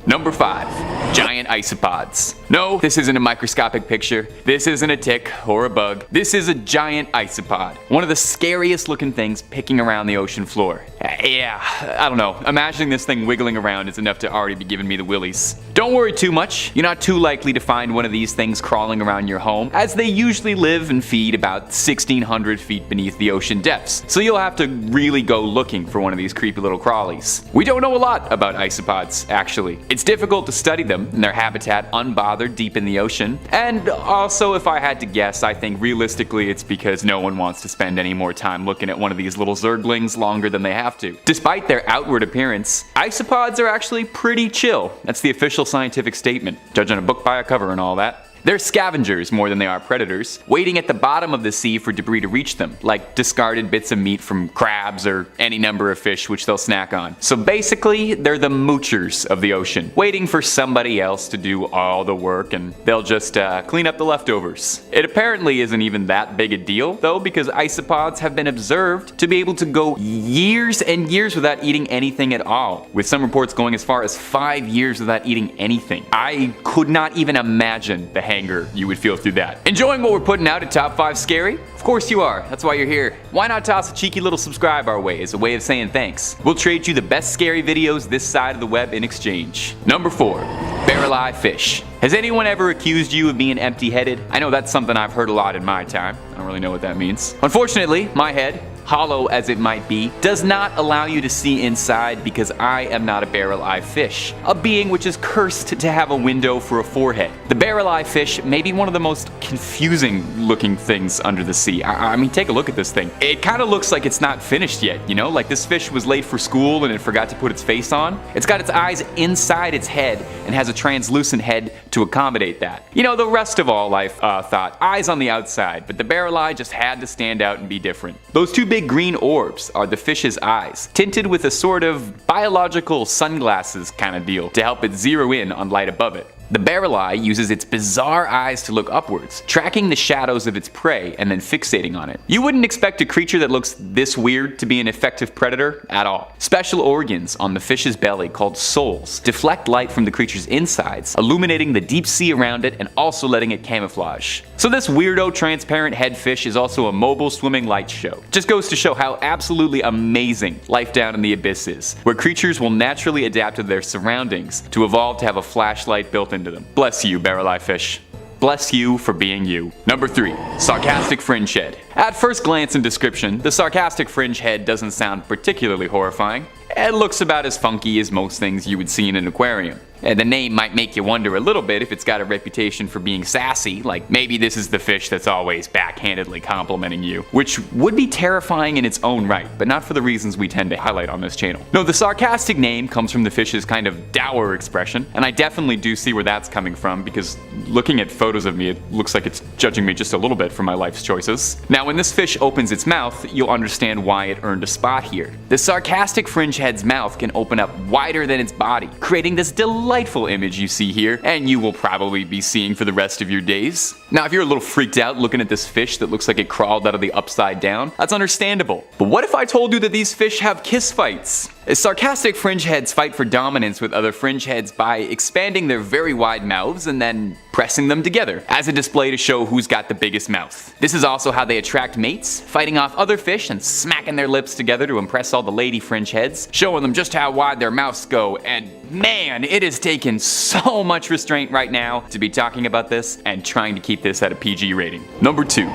Number 5. Giant isopods. No, this isn't a microscopic picture. This isn't a tick or a bug. This is a giant isopod. One of the scariest looking things picking around the ocean floor. Yeah, I don't know. Imagining this thing wiggling around is enough to already be giving me the willies. Don't worry too much. You're not too likely to find one of these things crawling around your home, as they usually live and feed about 1,600 feet beneath the ocean depths. So you'll have to really go looking for one of these creepy little crawlies. We don't know a lot about isopods, actually. It's difficult to study them in their habitat unbothered deep in the ocean. And also, if I had to guess, I think realistically it's because no one wants to spend any more time looking at one of these little zerglings longer than they have to. Despite their outward appearance, isopods are actually pretty chill. That's the official scientific statement, judging a book by a cover and all that. They're scavengers more than they are predators, waiting at the bottom of the sea for debris to reach them, like discarded bits of meat from crabs or any number of fish which they'll snack on. So basically, they're the moochers of the ocean, waiting for somebody else to do all the work and they'll just clean up the leftovers. It apparently isn't even that big a deal, though, because isopods have been observed to be able to go years and years without eating anything at all, with some reports going as far as 5 years without eating anything. I could not even imagine the anger you would feel through that. Enjoying what we're putting out at Top 5 Scary? Of course you are. That's why you're here. Why not toss a cheeky little subscribe our way as a way of saying thanks? We'll trade you the best scary videos this side of the web in exchange. Number 4. Barrel eye fish. Has anyone ever accused you of being empty-headed? I know that's something I've heard a lot in my time. I don't really know what that means. Unfortunately, my head, hollow as it might be, does not allow you to see inside because I am not a barrel eye fish, a being which is cursed to have a window for a forehead. The barrel eye fish may be one of the most confusing looking things under the sea. I mean, take a look at this thing. It kind of looks like it's not finished yet, you know? Like this fish was late for school and it forgot to put its face on. It's got its eyes inside its head and has a translucent head to accommodate that. You know, the rest of all life thought eyes on the outside, but the barrel eye just had to stand out and be different. Those two big green orbs are the fish's eyes, tinted with a sort of biological sunglasses kind of deal to help it zero in on light above it. The barrel eye uses its bizarre eyes to look upwards, tracking the shadows of its prey and then fixating on it. You wouldn't expect a creature that looks this weird to be an effective predator at all. Special organs on the fish's belly called soles deflect light from the creature's insides, illuminating the deep sea around it and also letting it camouflage. So this weirdo transparent head fish is also a mobile swimming light show. Just goes to show how absolutely amazing life down in the abyss is, where creatures will naturally adapt to their surroundings to evolve to have a flashlight built into them. Bless you, barrel eye fish. Bless you for being you. Number 3. Sarcastic fringe head. At first glance and description, the sarcastic fringe head doesn't sound particularly horrifying. It looks about as funky as most things you would see in an aquarium. The name might make you wonder a little bit if it's got a reputation for being sassy, like maybe this is the fish that's always backhandedly complimenting you, which would be terrifying in its own right, but not for the reasons we tend to highlight on this channel. No, the sarcastic name comes from the fish's kind of dour expression, and I definitely do see where that's coming from, because looking at photos of me, it looks like it's judging me just a little bit for my life's choices. Now, when this fish opens its mouth, you'll understand why it earned a spot here. The sarcastic fringe head's mouth can open up wider than its body, creating this delightful image you see here, and you will probably be seeing for the rest of your days. Now, if you're a little freaked out looking at this fish that looks like it crawled out of the upside down, that's understandable. But what if I told you that these fish have kiss fights? Sarcastic fringe heads fight for dominance with other fringe heads by expanding their very wide mouths and then pressing them together as a display to show who's got the biggest mouth. This is also how they attract mates, fighting off other fish and smacking their lips together to impress all the lady fringe heads, showing them just how wide their mouths go. And man, it has taken so much restraint right now to be talking about this and trying to keep this at a PG rating. Number 2.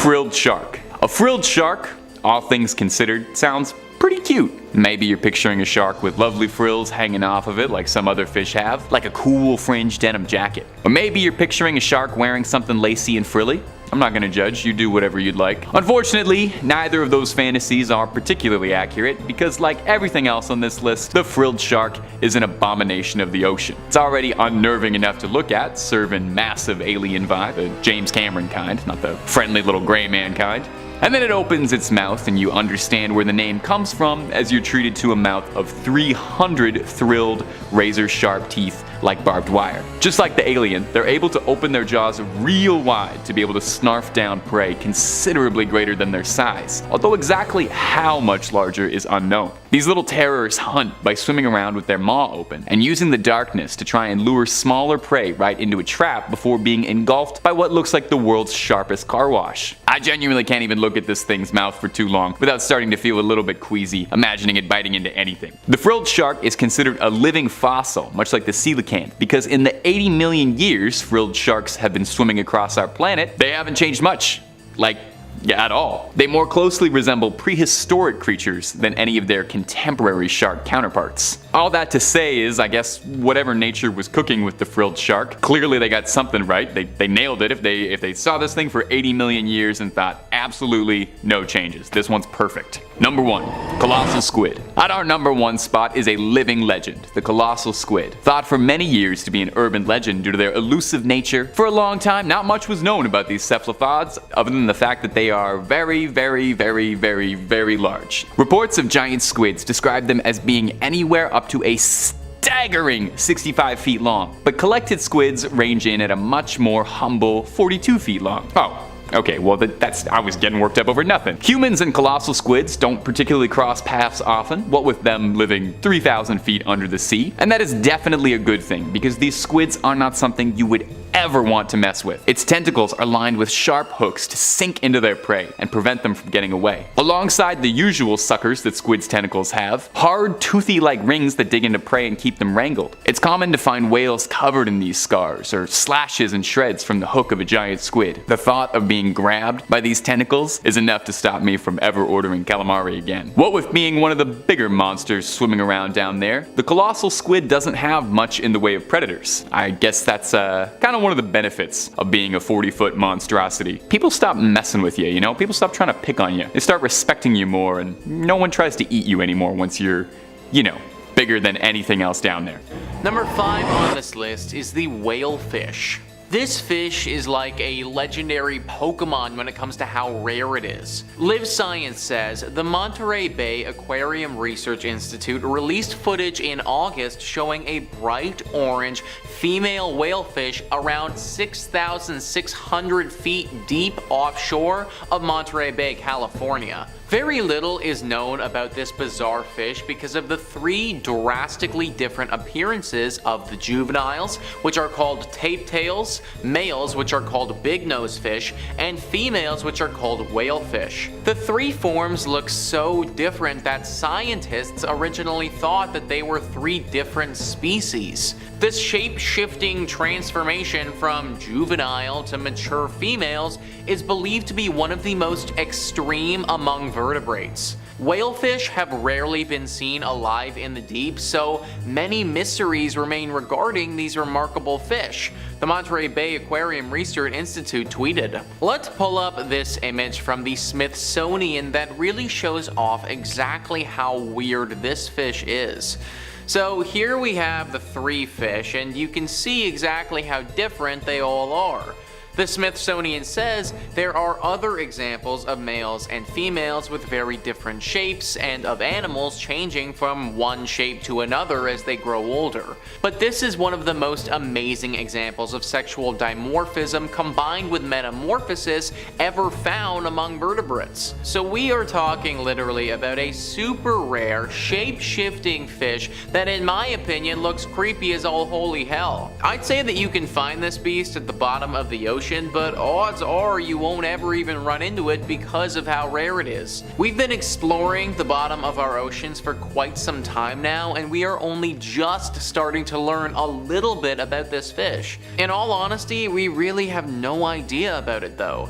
Frilled shark. A frilled shark, all things considered, sounds pretty cute. Maybe you're picturing a shark with lovely frills hanging off of it like some other fish have, like a cool fringe denim jacket. Or maybe you're picturing a shark wearing something lacy and frilly. I'm not gonna judge, you do whatever you'd like. Unfortunately, neither of those fantasies are particularly accurate because like everything else on this list, the frilled shark is an abomination of the ocean. It's already unnerving enough to look at, serving massive alien vibe, the James Cameron kind, not the friendly little gray man kind. And then it opens its mouth and you understand where the name comes from as you're treated to a mouth of 300 thrilled, razor-sharp teeth like barbed wire. Just like the alien, they're able to open their jaws real wide to be able to snarf down prey considerably greater than their size, although exactly how much larger is unknown. These little terrors hunt by swimming around with their maw open and using the darkness to try and lure smaller prey right into a trap before being engulfed by what looks like the world's sharpest car wash. I genuinely can't even look at this thing's mouth for too long without starting to feel a little bit queasy, imagining it biting into anything. The frilled shark is considered a living fossil, much like the coelacanth, because in the 80 million years frilled sharks have been swimming across our planet, they haven't changed much. At all. They more closely resemble prehistoric creatures than any of their contemporary shark counterparts. All that to say is, I guess, whatever nature was cooking with the frilled shark, clearly they got something right. They nailed it if they saw this thing for 80 million years and thought, absolutely no changes. This one's perfect. Number 1. Colossal squid. At our number 1 spot is a living legend, the colossal squid. Thought for many years to be an urban legend due to their elusive nature, for a long time not much was known about these cephalopods other than the fact that they are very, very, very, very, very large. Reports of giant squids describe them as being anywhere up to a staggering 65 feet long, but collected squids range in at a much more humble 42 feet long. Oh. Okay, well I was getting worked up over nothing. Humans and colossal squids don't particularly cross paths often, what with them living 3,000 feet under the sea. And that is definitely a good thing, because these squids are not something you would ever want to mess with. Its tentacles are lined with sharp hooks to sink into their prey and prevent them from getting away. Alongside the usual suckers that squids' tentacles have, hard, toothy-like rings that dig into prey and keep them wrangled. It's common to find whales covered in these scars, or slashes and shreds from the hook of a giant squid. The thought of being grabbed by these tentacles is enough to stop me from ever ordering calamari again. What with being one of the bigger monsters swimming around down there, the colossal squid doesn't have much in the way of predators. I guess that's kind of one of the benefits of being a 40-foot monstrosity. People stop messing with you, you know? People stop trying to pick on you. They start respecting you more, and no one tries to eat you anymore once you're, you know, bigger than anything else down there. Number 5 on this list is the whalefish. This fish is like a legendary Pokemon when it comes to how rare it is. Live Science says the Monterey Bay Aquarium Research Institute released footage in August showing a bright orange female whalefish around 6,600 feet deep offshore of Monterey Bay, California. Very little is known about this bizarre fish because of the 3 drastically different appearances of the juveniles, which are called tape tails, males, which are called big nose fish, and females, which are called whalefish. The 3 forms look so different that scientists originally thought that they were 3 different species. This shape-shifting transformation from juvenile to mature females is believed to be one of the most extreme among vertebrates. Whalefish have rarely been seen alive in the deep, so many mysteries remain regarding these remarkable fish. The Monterey Bay Aquarium Research Institute tweeted, "Let's pull up this image from the Smithsonian that really shows off exactly how weird this fish is." So here we have the 3 fish, and you can see exactly how different they all are. The Smithsonian says there are other examples of males and females with very different shapes and of animals changing from one shape to another as they grow older. But this is one of the most amazing examples of sexual dimorphism combined with metamorphosis ever found among vertebrates. So we are talking literally about a super rare, shape-shifting fish that in my opinion looks creepy as all holy hell. I'd say that you can find this beast at the bottom of the ocean, but odds are you won't ever even run into it because of how rare it is. We've been exploring the bottom of our oceans for quite some time now, and we are only just starting to learn a little bit about this fish. In all honesty, we really have no idea about it though.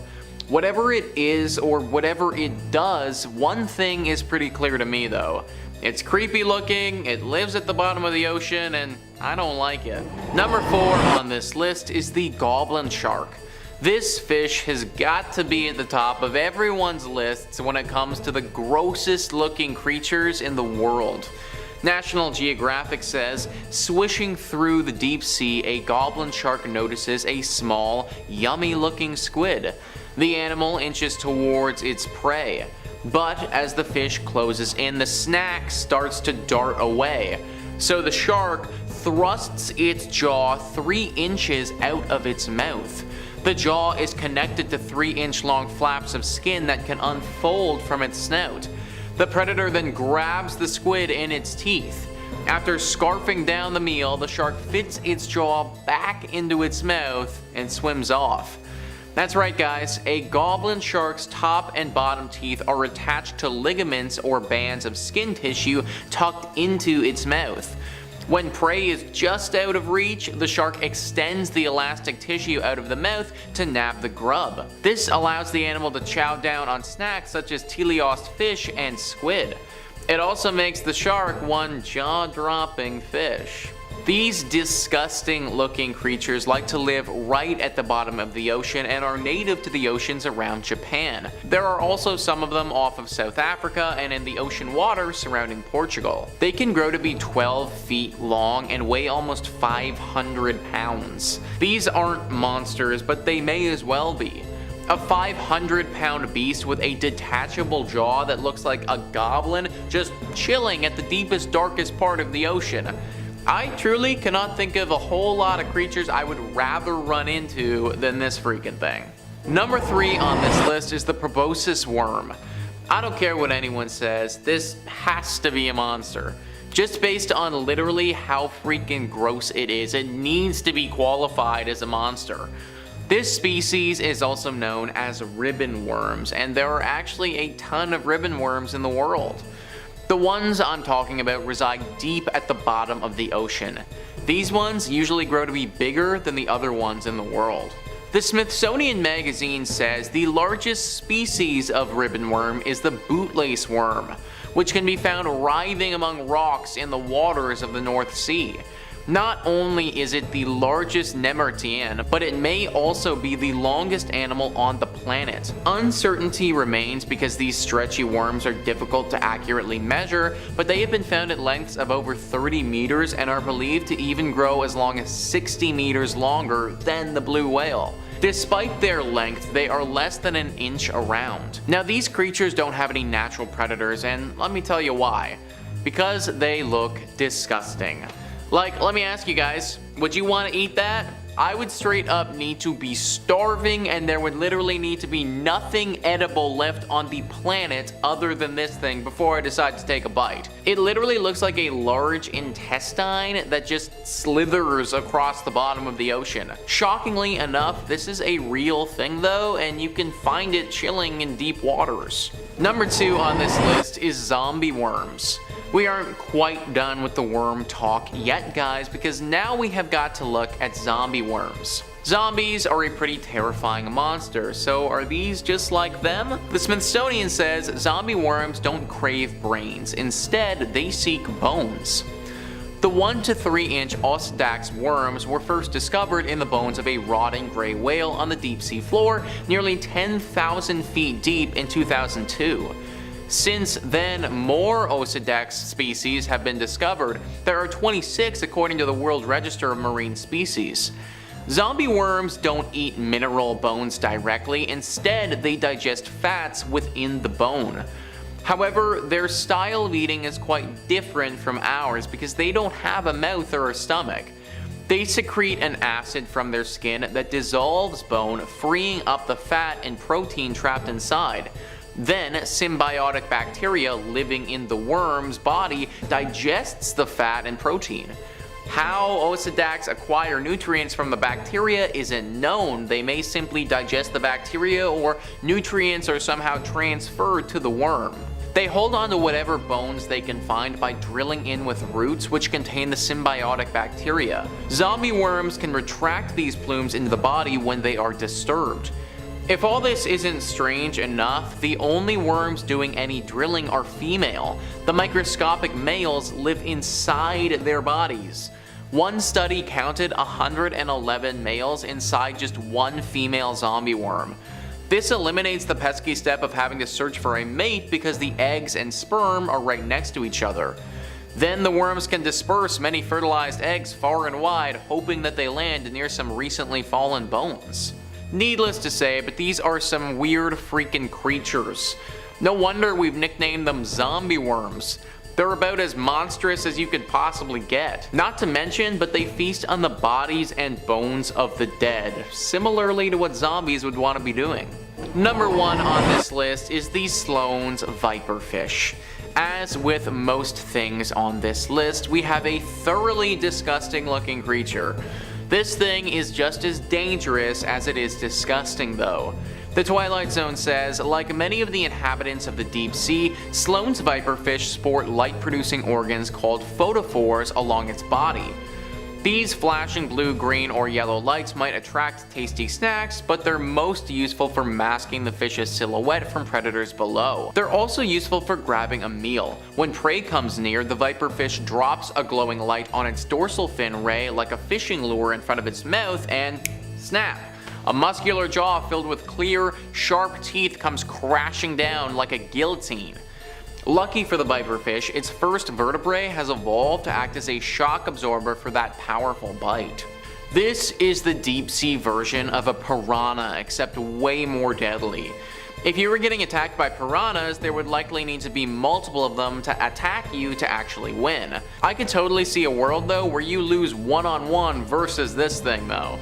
Whatever it is or whatever it does, one thing is pretty clear to me though. It's creepy looking, it lives at the bottom of the ocean, and I don't like it. Number 4 on this list is the goblin shark. This fish has got to be at the top of everyone's lists when it comes to the grossest looking creatures in the world. National Geographic says, swishing through the deep sea, a goblin shark notices a small, yummy looking squid. The animal inches towards its prey, but as the fish closes in, the snack starts to dart away. So the shark thrusts its jaw 3 inches out of its mouth. The jaw is connected to 3-inch long flaps of skin that can unfold from its snout. The predator then grabs the squid in its teeth. After scarfing down the meal, the shark fits its jaw back into its mouth and swims off. That's right guys, a goblin shark's top and bottom teeth are attached to ligaments or bands of skin tissue tucked into its mouth. When prey is just out of reach, the shark extends the elastic tissue out of the mouth to nab the grub. This allows the animal to chow down on snacks such as teleost fish and squid. It also makes the shark one jaw-dropping fish. These disgusting looking creatures like to live right at the bottom of the ocean and are native to the oceans around Japan. There are also some of them off of South Africa and in the ocean water surrounding Portugal. They can grow to be 12 feet long and weigh almost 500 pounds. These aren't monsters, but they may as well be. A 500-pound beast with a detachable jaw that looks like a goblin just chilling at the deepest, darkest part of the ocean. I truly cannot think of a whole lot of creatures I would rather run into than this freaking thing. Number 3 on this list is the proboscis worm. I don't care what anyone says, this has to be a monster. Just based on literally how freaking gross it is, it needs to be qualified as a monster. This species is also known as ribbon worms, and there are actually a ton of ribbon worms in the world. The ones I'm talking about reside deep at the bottom of the ocean. These ones usually grow to be bigger than the other ones in the world. The Smithsonian Magazine says the largest species of ribbon worm is the bootlace worm, which can be found writhing among rocks in the waters of the North Sea. Not only is it the largest nemertean, but it may also be the longest animal on the planet. Uncertainty remains because these stretchy worms are difficult to accurately measure, but they have been found at lengths of over 30 meters and are believed to even grow as long as 60 meters longer than the blue whale. Despite their length, they are less than an inch around. Now these creatures don't have any natural predators, and let me tell you why. Because they look disgusting. Like, let me ask you guys, would you want to eat that? I would straight up need to be starving and there would literally need to be nothing edible left on the planet other than this thing before I decide to take a bite. It literally looks like a large intestine that just slithers across the bottom of the ocean. Shockingly enough, this is a real thing though, and you can find it chilling in deep waters. Number 2 on this list is zombie worms. We aren't quite done with the worm talk yet, guys, because now we have got to look at zombie worms. Zombies are a pretty terrifying monster, so are these just like them? The Smithsonian says zombie worms don't crave brains, instead they seek bones. The 1 to 3 inch Osedax worms were first discovered in the bones of a rotting gray whale on the deep sea floor nearly 10,000 feet deep in 2002. Since then, more Osedax species have been discovered. There are 26 according to the World Register of Marine Species. Zombie worms don't eat mineral bones directly, instead they digest fats within the bone. However, their style of eating is quite different from ours because they don't have a mouth or a stomach. They secrete an acid from their skin that dissolves bone, freeing up the fat and protein trapped inside. Then, symbiotic bacteria living in the worm's body digests the fat and protein. How Osedax acquire nutrients from the bacteria isn't known. They may simply digest the bacteria, or nutrients are somehow transferred to the worm. They hold on to whatever bones they can find by drilling in with roots which contain the symbiotic bacteria. Zombie worms can retract these plumes into the body when they are disturbed. If all this isn't strange enough, the only worms doing any drilling are female. The microscopic males live inside their bodies. One study counted 111 males inside just one female zombie worm. This eliminates the pesky step of having to search for a mate because the eggs and sperm are right next to each other. Then the worms can disperse many fertilized eggs far and wide, hoping that they land near some recently fallen bones. Needless to say, but these are some weird freaking creatures. No wonder we've nicknamed them zombie worms. They're They're about as monstrous as you could possibly get. Not to mention, but they feast on the bodies and bones of the dead, similarly to what zombies would want to be doing. Number 1 on this list is the Sloane's viperfish. As with most things on this list, we have a thoroughly disgusting looking creature. This thing is just as dangerous as it is disgusting though. The Twilight Zone says, like many of the inhabitants of the deep sea, Sloane's viperfish sport light-producing organs called photophores along its body. These flashing blue, green, or yellow lights might attract tasty snacks, but they're most useful for masking the fish's silhouette from predators below. They're also useful for grabbing a meal. When prey comes near, the viperfish drops a glowing light on its dorsal fin ray like a fishing lure in front of its mouth and snap. A muscular jaw filled with clear, sharp teeth comes crashing down like a guillotine. Lucky for the viperfish, its first vertebrae has evolved to act as a shock absorber for that powerful bite. This is the deep sea version of a piranha, except way more deadly. If you were getting attacked by piranhas, there would likely need to be multiple of them to attack you to actually win. I could totally see a world though where you lose one-on-one versus this thing though.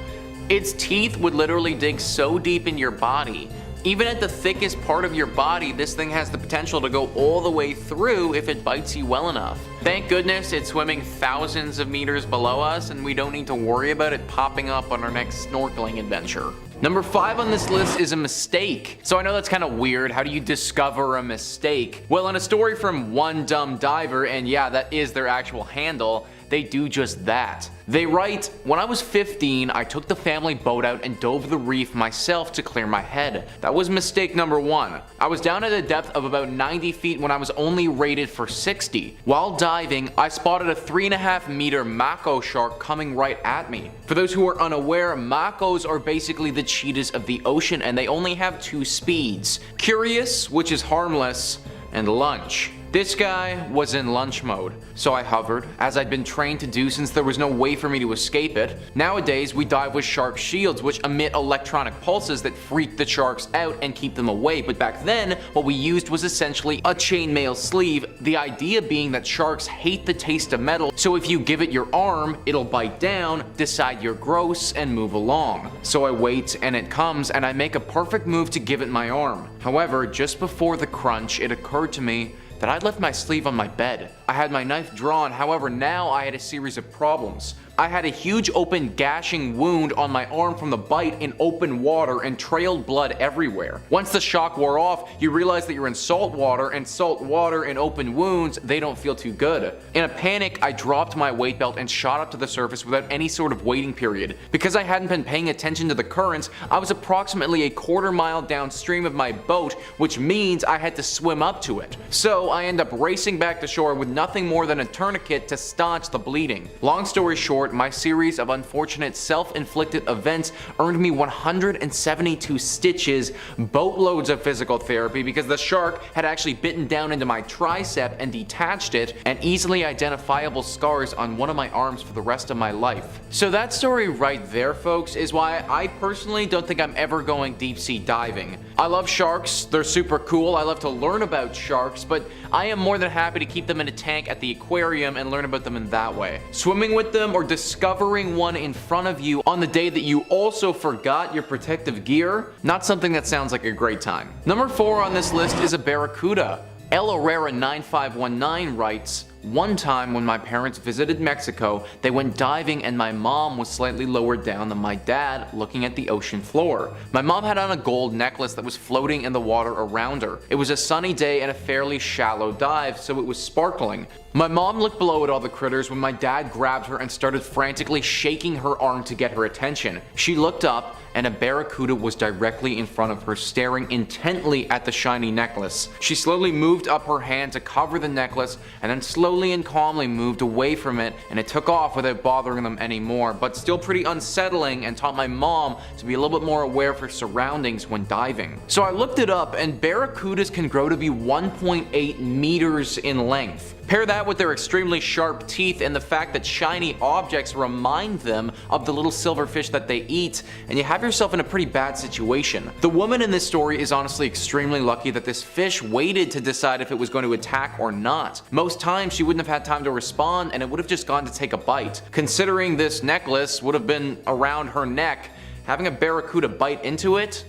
Its teeth would literally dig so deep in your body. Even at the thickest part of your body, this thing has the potential to go all the way through if it bites you well enough. Thank goodness it's swimming thousands of meters below us and we don't need to worry about it popping up on our next snorkeling adventure. Number 5 on this list is a mistake. So I know that's kind of weird. How do you discover a mistake? Well, in a story from One Dumb Diver, and yeah, that is their actual handle, they do just that. They write, "When I was 15, I took the family boat out and dove the reef myself to clear my head. That was mistake number 1. I was down at a depth of about 90 feet when I was only rated for 60. While diving, I spotted a 3.5 meter mako shark coming right at me. For those who are unaware, makos are basically the cheetahs of the ocean and they only have 2 speeds. Curious, which is harmless, and lunch. This guy was in lunch mode, so I hovered, as I'd been trained to do since there was no way for me to escape it. Nowadays, we dive with shark shields which emit electronic pulses that freak the sharks out and keep them away, but back then, what we used was essentially a chainmail sleeve, the idea being that sharks hate the taste of metal, so if you give it your arm, it'll bite down, decide you're gross, and move along. So I wait, and it comes, and I make a perfect move to give it my arm. However, just before the crunch, it occurred to me that I'd left my sleeve on my bed. I had my knife drawn, however now I had a series of problems. I had a huge open gashing wound on my arm from the bite in open water and trailed blood everywhere. Once the shock wore off, you realize that you're in salt water, and salt water and open wounds, they don't feel too good. In a panic, I dropped my weight belt and shot up to the surface without any sort of waiting period. Because I hadn't been paying attention to the currents, I was approximately a quarter mile downstream of my boat, which means I had to swim up to it. So I end up racing back to shore with nothing more than a tourniquet to staunch the bleeding. Long story short, my series of unfortunate self-inflicted events earned me 172 stitches, boatloads of physical therapy because the shark had actually bitten down into my tricep and detached it, and easily identifiable scars on one of my arms for the rest of my life. So that story right there, folks, is why I personally don't think I'm ever going deep sea diving. I love sharks, they're super cool, I love to learn about sharks, but I am more than happy to keep them in a tank at the aquarium and learn about them in that way. Swimming with them or discovering one in front of you on the day that you also forgot your protective gear, not something that sounds like a great time. Number 4 on this list is a barracuda. El Herrera 9519 writes, "One time when my parents visited Mexico, they went diving and my mom was slightly lower down than my dad, looking at the ocean floor. My mom had on a gold necklace that was floating in the water around her. It was a sunny day and a fairly shallow dive, so it was sparkling. My mom looked below at all the critters when my dad grabbed her and started frantically shaking her arm to get her attention. She looked up, and a barracuda was directly in front of her, staring intently at the shiny necklace. She slowly moved up her hand to cover the necklace, and then slowly and calmly moved away from it, and it took off without bothering them anymore, but still pretty unsettling, and taught my mom to be a little bit more aware of her surroundings when diving." So I looked it up, and barracudas can grow to be 1.8 meters in length. Pair that with their extremely sharp teeth and the fact that shiny objects remind them of the little silverfish that they eat, and you have yourself in a pretty bad situation. The woman in this story is honestly extremely lucky that this fish waited to decide if it was going to attack or not. Most times she wouldn't have had time to respond and it would have just gone to take a bite. Considering this necklace would have been around her neck, having a barracuda bite into it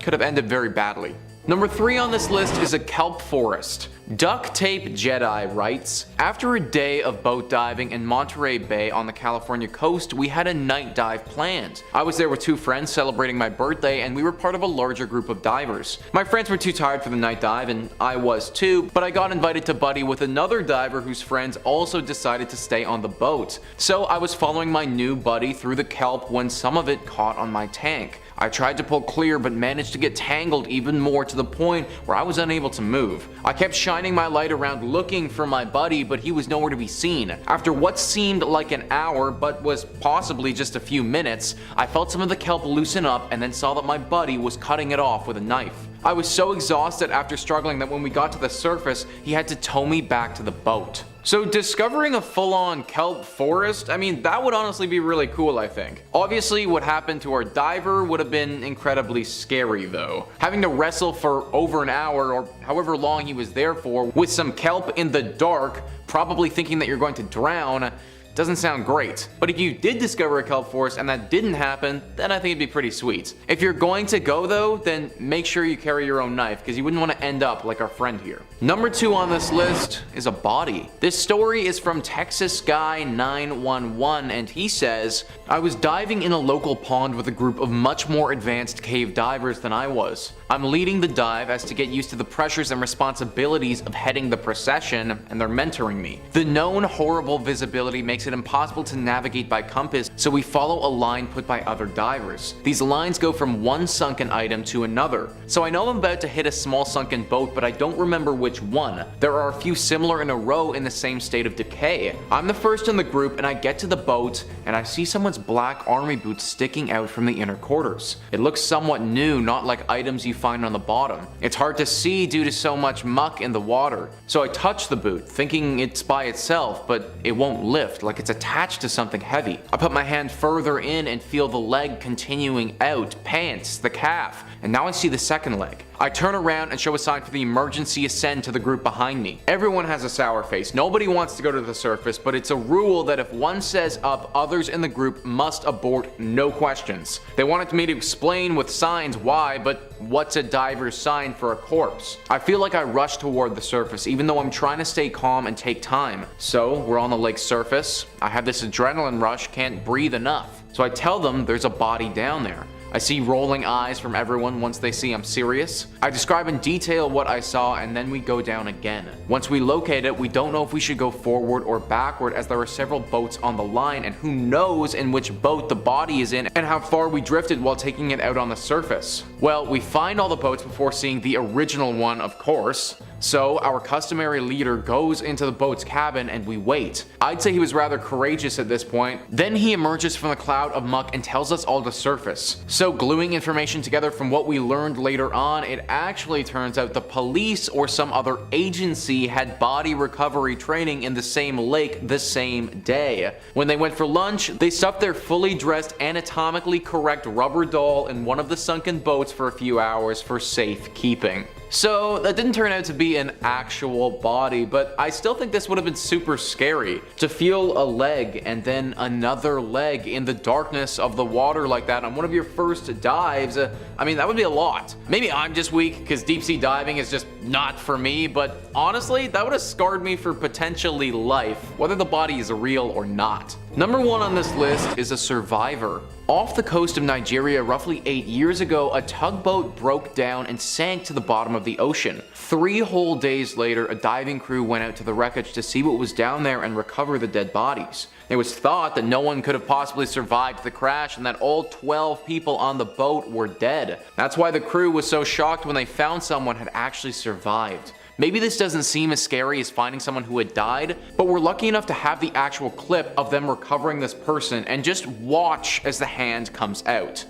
could have ended very badly. Number 3 on this list is a kelp forest. Duct Tape Jedi writes, after a day of boat diving in Monterey Bay on the California coast, we had a night dive planned. I was there with 2 friends celebrating my birthday and we were part of a larger group of divers. My friends were too tired for the night dive and I was too, but I got invited to buddy with another diver whose friends also decided to stay on the boat. So I was following my new buddy through the kelp when some of it caught on my tank. I tried to pull clear but managed to get tangled even more to the point where I was unable to move. I kept shining my light around looking for my buddy, but he was nowhere to be seen. After what seemed like an hour but was possibly just a few minutes, I felt some of the kelp loosen up and then saw that my buddy was cutting it off with a knife. I was so exhausted after struggling that when we got to the surface, he had to tow me back to the boat. So discovering a full-on kelp forest, I mean, that would honestly be really cool, I think. Obviously, what happened to our diver would have been incredibly scary though. Having to wrestle for over an hour or however long he was there for with some kelp in the dark, probably thinking that you're going to drown, doesn't sound great. But if you did discover a kelp forest and that didn't happen, then I think it'd be pretty sweet. If you're going to go though, then make sure you carry your own knife because you wouldn't want to end up like our friend here. Number 2 on this list is a body. This story is from Texas Guy 911 and he says, I was diving in a local pond with a group of much more advanced cave divers than I was. I'm leading the dive as to get used to the pressures and responsibilities of heading the procession, and they're mentoring me. The known horrible visibility makes it impossible to navigate by compass, so we follow a line put by other divers. These lines go from one sunken item to another. So I know I'm about to hit a small sunken boat, but I don't remember which one. There are a few similar in a row in the same state of decay. I'm the first in the group and I get to the boat and I see someone's black army boots sticking out from the inner quarters. It looks somewhat new, not like items you find on the bottom. It's hard to see due to so much muck in the water. So I touch the boot, thinking it's by itself, but it won't lift, like it's attached to something heavy. I put my hand further in and feel the leg continuing out, pants, the calf, and now I see the second leg. I turn around and show a sign for the emergency ascend to the group behind me. Everyone has a sour face. Nobody wants to go to the surface, but it's a rule that if one says up, others in the group must abort, no questions. They wanted me to explain with signs why, but what's a diver's sign for a corpse? I feel like I rush toward the surface, even though I'm trying to stay calm and take time. So we're on the lake's surface. I have this adrenaline rush, can't breathe enough. So I tell them there's a body down there. I see rolling eyes from everyone once they see I'm serious. I describe in detail what I saw and then we go down again. Once we locate it, we don't know if we should go forward or backward as there are several boats on the line and who knows in which boat the body is in and how far we drifted while taking it out on the surface. Well, we find all the boats before seeing the original one, of course. So our customary leader goes into the boat's cabin and we wait. I'd say he was rather courageous at this point. Then he emerges from the cloud of muck and tells us all to surface. So gluing information together from what we learned later on, it actually turns out the police or some other agency had body recovery training in the same lake the same day. When they went for lunch, they stuffed their fully dressed, anatomically correct rubber doll in one of the sunken boats for a few hours for safekeeping. So that didn't turn out to be an actual body, but I still think this would have been super scary. To feel a leg and then another leg in the darkness of the water like that on one of your first dives, I mean, that would be a lot. Maybe I'm just weak because deep sea diving is just not for me, but honestly, that would have scarred me for potentially life, whether the body is real or not. Number 1 on this list is a survivor. Off the coast of Nigeria roughly 8 years ago, a tugboat broke down and sank to the bottom of the ocean. 3 whole days later, a diving crew went out to the wreckage to see what was down there and recover the dead bodies. It was thought that no one could have possibly survived the crash and that all 12 people on the boat were dead. That's why the crew was so shocked when they found someone had actually survived. Maybe this doesn't seem as scary as finding someone who had died, but we're lucky enough to have the actual clip of them recovering this person and just watch as the hand comes out.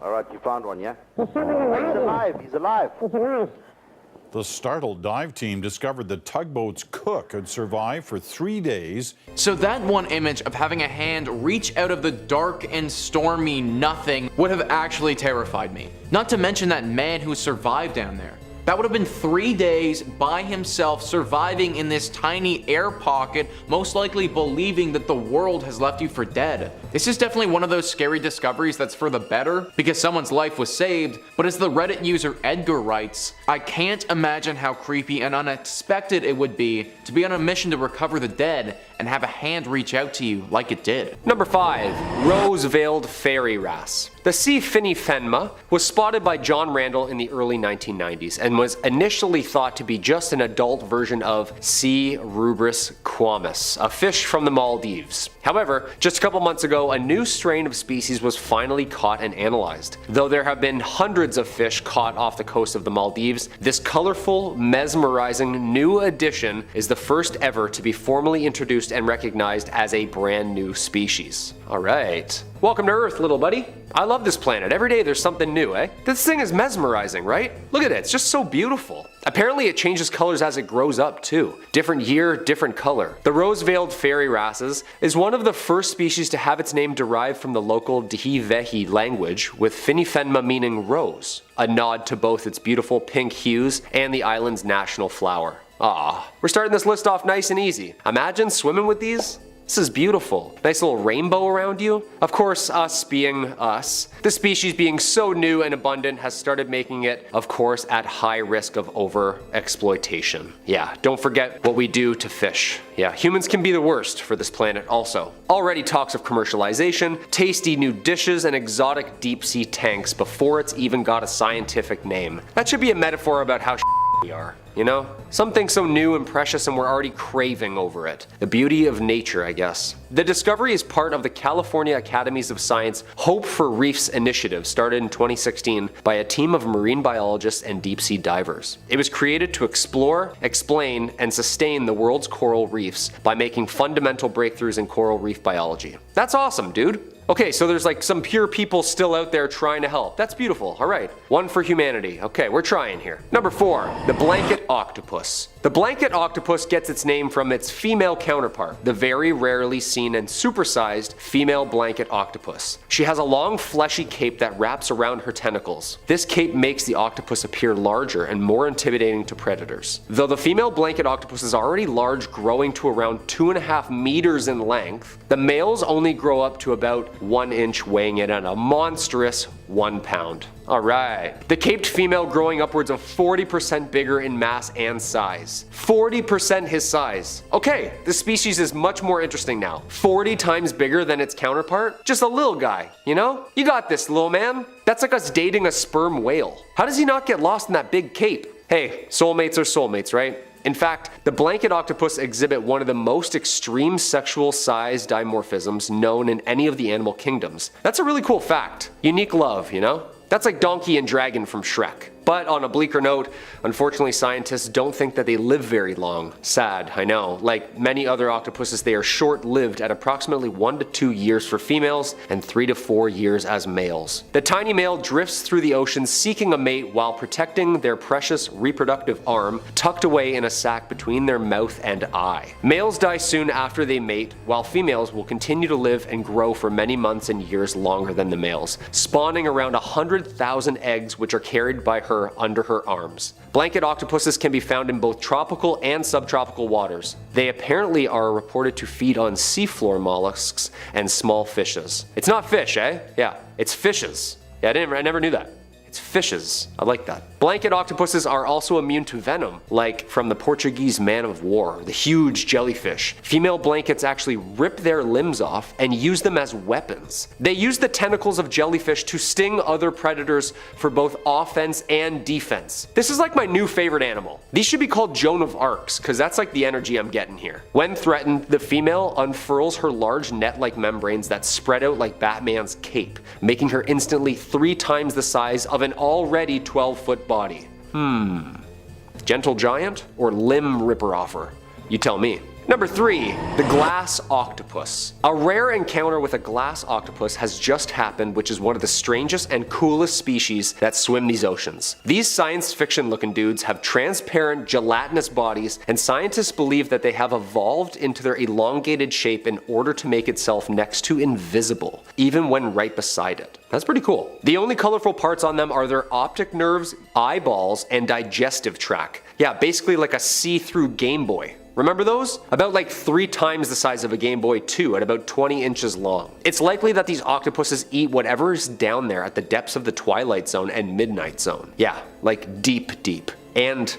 Alright, you found one, yeah? He's alive, he's alive. The startled dive team discovered the tugboat's cook had survived for 3 days. So that one image of having a hand reach out of the dark and stormy nothing would have actually terrified me. Not to mention that man who survived down there. That would have been 3 days by himself surviving in this tiny air pocket, most likely believing that the world has left you for dead. This is definitely one of those scary discoveries that's for the better because someone's life was saved, but as the Reddit user Edgar writes, I can't imagine how creepy and unexpected it would be to be on a mission to recover the dead and have a hand reach out to you like it did. Number 5. Rose-veiled fairy wrasse. The C. finifenma was spotted by John Randall in the early 1990s and was initially thought to be just an adult version of C. rubris quamus, a fish from the Maldives. However, just a couple months ago, a new strain of species was finally caught and analyzed. Though there have been hundreds of fish caught off the coast of the Maldives, this colorful, mesmerizing new addition is the first ever to be formally introduced and recognized as a brand new species. Alright. Welcome to Earth, little buddy. I love this planet. Every day there's something new, eh? This thing is mesmerizing, right? Look at it, it's just so beautiful. Apparently it changes colors as it grows up too. Different year, different color. The rose-veiled fairy wrasses is one of the first species to have its name derived from the local Dhivehi language, with finifenma meaning rose, a nod to both its beautiful pink hues and the island's national flower. Ah, we're starting this list off nice and easy. Imagine swimming with these. This is beautiful. Nice little rainbow around you. Of course, us being us, the species being so new and abundant has started making it, of course, at high risk of over-exploitation. Yeah, don't forget what we do to fish. Yeah, humans can be the worst for this planet also. Already talks of commercialization, tasty new dishes, and exotic deep-sea tanks before it's even got a scientific name. That should be a metaphor about how we are, you know? Something so new and precious and we're already craving over it. The beauty of nature, I guess. The discovery is part of the California Academies of Science Hope for Reefs initiative started in 2016 by a team of marine biologists and deep-sea divers. It was created to explore, explain, and sustain the world's coral reefs by making fundamental breakthroughs in coral reef biology. That's awesome, dude. Okay, so there's like some pure people still out there trying to help. That's beautiful. Alright. One for humanity. Okay, we're trying here. Number 4. The blanket octopus. The blanket octopus gets its name from its female counterpart, the very rarely seen and supersized female blanket octopus. She has a long fleshy cape that wraps around her tentacles. This cape makes the octopus appear larger and more intimidating to predators. Though the female blanket octopus is already large, growing to around 2.5 meters in length, the males only grow up to about 1 inch, weighing in at a monstrous 1 pound. Alright. The caped female growing upwards of 40% bigger in mass and size. 40% his size. Okay, this species is much more interesting now. 40 times bigger than its counterpart? Just a little guy, you know? You got this, little man. That's like us dating a sperm whale. How does he not get lost in that big cape? Hey, soulmates are soulmates, right? In fact, the blanket octopus exhibit one of the most extreme sexual size dimorphisms known in any of the animal kingdoms. That's a really cool fact. Unique love, you know? That's like Donkey and Dragon from Shrek. But on a bleaker note, unfortunately scientists don't think that they live very long. Sad, I know. Like many other octopuses, they are short-lived at approximately 1 to 2 years for females and 3 to 4 years as males. The tiny male drifts through the ocean seeking a mate while protecting their precious reproductive arm tucked away in a sac between their mouth and eye. Males die soon after they mate, while females will continue to live and grow for many months and years longer than the males, spawning around 100,000 eggs which are carried by her under her arms. Blanket octopuses can be found in both tropical and subtropical waters. They apparently are reported to feed on seafloor mollusks and small fishes. It's not fish, eh? Yeah, it's fishes. Yeah, I never knew that. It's fishes. I like that. Blanket octopuses are also immune to venom, like from the Portuguese man of war, the huge jellyfish. Female blankets actually rip their limbs off and use them as weapons. They use the tentacles of jellyfish to sting other predators for both offense and defense. This is like my new favorite animal. These should be called Joan of Arcs, because that's like the energy I'm getting here. When threatened, the female unfurls her large net-like membranes that spread out like Batman's cape, making her instantly 3 times the size of an already 12-foot body. Gentle giant or limb ripper offer? You tell me. Number 3. The glass octopus. A rare encounter with a glass octopus has just happened, which is one of the strangest and coolest species that swim these oceans. These science fiction looking dudes have transparent gelatinous bodies, and scientists believe that they have evolved into their elongated shape in order to make itself next to invisible, even when right beside it. That's pretty cool. The only colorful parts on them are their optic nerves, eyeballs, and digestive tract. Yeah, basically like a see-through Game Boy. Remember those? About like 3 times the size of a Game Boy 2 at about 20 inches long. It's likely that these octopuses eat whatever is down there at the depths of the Twilight Zone and Midnight Zone. Yeah, like deep, deep. And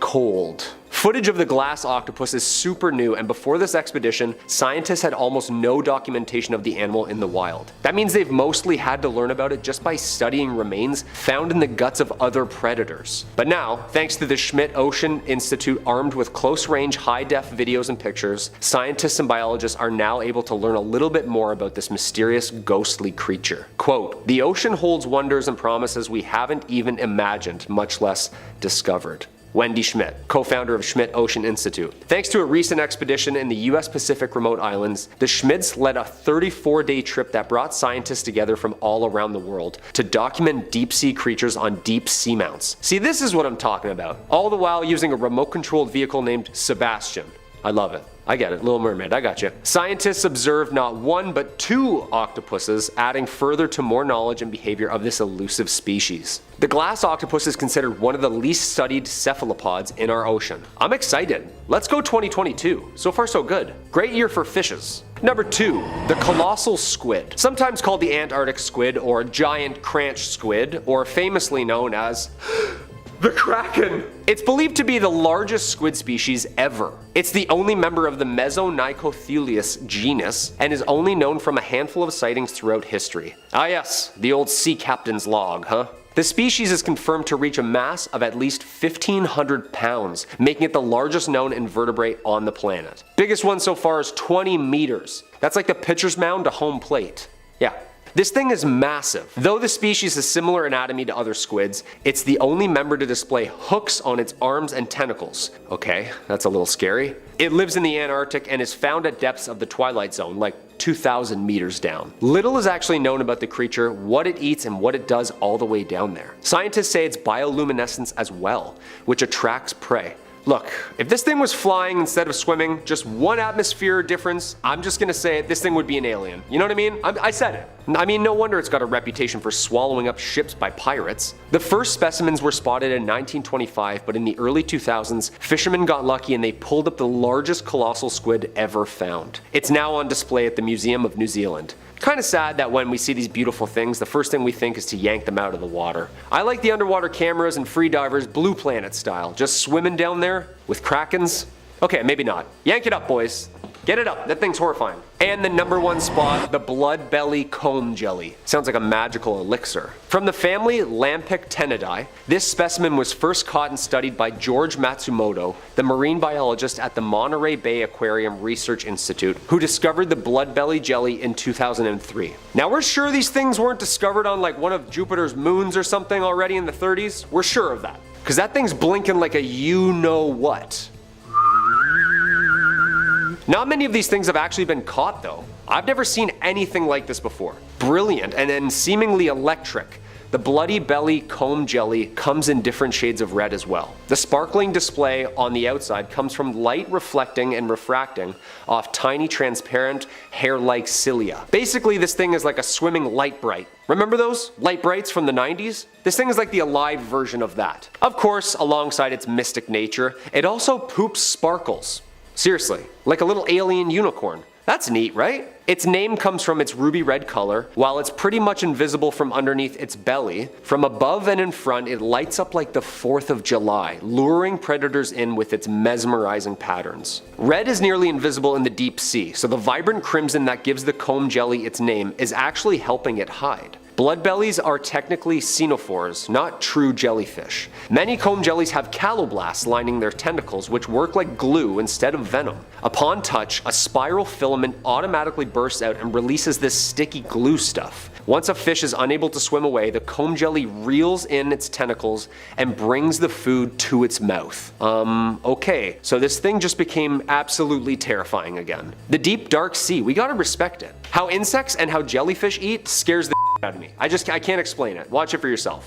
cold. Footage of the glass octopus is super new, and before this expedition, scientists had almost no documentation of the animal in the wild. That means they've mostly had to learn about it just by studying remains found in the guts of other predators. But now, thanks to the Schmidt Ocean Institute armed with close-range high-def videos and pictures, scientists and biologists are now able to learn a little bit more about this mysterious ghostly creature. Quote, "The ocean holds wonders and promises we haven't even imagined, much less discovered." Wendy Schmidt, co-founder of Schmidt Ocean Institute. Thanks to a recent expedition in the US Pacific remote islands, the Schmidts led a 34-day trip that brought scientists together from all around the world to document deep-sea creatures on deep seamounts. See, this is what I'm talking about. All the while using a remote-controlled vehicle named Sebastian. I love it. I get it, Little Mermaid, I got you. Scientists observed not 1 but 2 octopuses, adding further to more knowledge and behavior of this elusive species. The glass octopus is considered one of the least studied cephalopods in our ocean. I'm excited. Let's go 2022. So far so good. Great year for fishes. Number 2. The colossal squid. Sometimes called the Antarctic squid or giant cranch squid, or famously known as the Kraken. It's believed to be the largest squid species ever. It's the only member of the Mesonychothelius genus and is only known from a handful of sightings throughout history. Ah yes, the old sea captain's log, huh? The species is confirmed to reach a mass of at least 1,500 pounds, making it the largest known invertebrate on the planet. Biggest one so far is 20 meters. That's like the pitcher's mound to home plate. Yeah. This thing is massive. Though the species has similar anatomy to other squids, it's the only member to display hooks on its arms and tentacles. Okay, that's a little scary. It lives in the Antarctic and is found at depths of the Twilight Zone, like 2,000 meters down. Little is actually known about the creature, what it eats, and what it does all the way down there. Scientists say it's bioluminescence as well, which attracts prey. Look, if this thing was flying instead of swimming, just 1 atmosphere difference, I'm just gonna say it, this thing would be an alien. You know what I mean? I said it. I mean, no wonder it's got a reputation for swallowing up ships by pirates. The first specimens were spotted in 1925, but in the early 2000s, fishermen got lucky and they pulled up the largest colossal squid ever found. It's now on display at the Museum of New Zealand. Kinda sad that when we see these beautiful things, the first thing we think is to yank them out of the water. I like the underwater cameras and freedivers Blue Planet style, just swimming down there with krakens. Okay, maybe not. Yank it up, boys. Get it up, that thing's horrifying. And the number 1 spot, the blood belly comb jelly. Sounds like a magical elixir. From the family Lampictenidae, this specimen was first caught and studied by George Matsumoto, the marine biologist at the Monterey Bay Aquarium Research Institute, who discovered the blood belly jelly in 2003. Now we're sure these things weren't discovered on like one of Jupiter's moons or something already in the 30s. We're sure of that. Cause that thing's blinking like a you-know-what. Not many of these things have actually been caught though. I've never seen anything like this before. Brilliant and then seemingly electric. The bloody belly comb jelly comes in different shades of red as well. The sparkling display on the outside comes from light reflecting and refracting off tiny transparent hair-like cilia. Basically this thing is like a swimming light bright. Remember those light brights from the 90s? This thing is like the alive version of that. Of course, alongside its mystic nature, it also poops sparkles. Seriously, like a little alien unicorn. That's neat, right? Its name comes from its ruby red color. While it's pretty much invisible from underneath its belly, from above and in front it lights up like the 4th of July, luring predators in with its mesmerizing patterns. Red is nearly invisible in the deep sea, so the vibrant crimson that gives the comb jelly its name is actually helping it hide. Bloodbellies are technically ctenophores, not true jellyfish. Many comb jellies have caloblasts lining their tentacles, which work like glue instead of venom. Upon touch, a spiral filament automatically bursts out and releases this sticky glue stuff. Once a fish is unable to swim away, the comb jelly reels in its tentacles and brings the food to its mouth. Okay, so this thing just became absolutely terrifying again. The deep dark sea, we gotta respect it. How insects and how jellyfish eat scares the out of me. I can't explain it. Watch it for yourself.